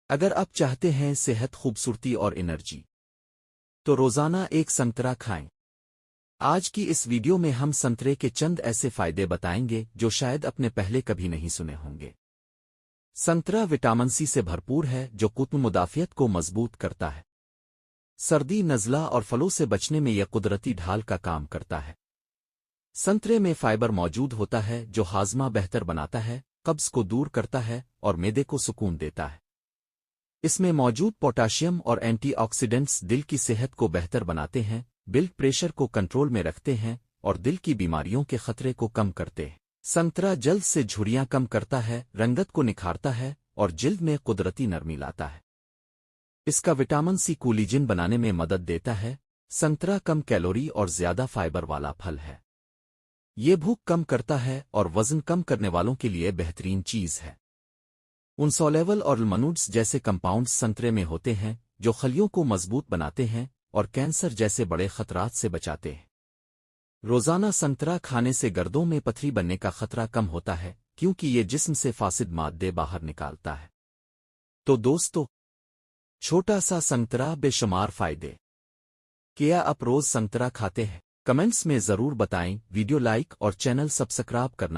اگر آپ چاہتے ہیں صحت، خوبصورتی اور انرجی، تو روزانہ ایک سنترا کھائیں۔ آج کی اس ویڈیو میں ہم سنترے کے چند ایسے فائدے بتائیں گے جو شاید اپنے پہلے کبھی نہیں سنے ہوں گے۔ سنترا وٹامن سی سے بھرپور ہے جو قوت مدافعت کو مضبوط کرتا ہے۔ سردی، نزلہ اور فلو سے بچنے میں یہ قدرتی ڈھال کا کام کرتا ہے۔ سنترے میں فائبر موجود ہوتا ہے جو ہاضمہ بہتر بناتا ہے، قبض کو دور کرتا ہے اور معدے کو سکون دیتا ہے۔ اس میں موجود پوٹاشیم اور اینٹی آکسیڈنٹس دل کی صحت کو بہتر بناتے ہیں، بلڈ پریشر کو کنٹرول میں رکھتے ہیں اور دل کی بیماریوں کے خطرے کو کم کرتے ہیں۔ سنترا جلد سے جھریاں کم کرتا ہے، رنگت کو نکھارتا ہے اور جلد میں قدرتی نرمی لاتا ہے۔ اس کا وٹامن سی کولیجن بنانے میں مدد دیتا ہے۔ سنترا کم کیلوری اور زیادہ فائبر والا پھل ہے۔ یہ بھوک کم کرتا ہے اور وزن کم کرنے والوں کے لیے بہترین چیز ہے۔ انسولیول اور المنوڈز جیسے کمپاؤنڈز سنترے میں ہوتے ہیں جو خلیوں کو مضبوط بناتے ہیں اور کینسر جیسے بڑے خطرات سے بچاتے ہیں۔ روزانہ سنترا کھانے سے گردوں میں پتھری بننے کا خطرہ کم ہوتا ہے کیونکہ یہ جسم سے فاسد مادے باہر نکالتا ہے۔ تو دوستو، چھوٹا سا سنترا، بے شمار فائدے۔ کیا آپ روز سنترا کھاتے ہیں؟ کمنٹس میں ضرور بتائیں، ویڈیو لائک اور چینل سبسکرائب کرنا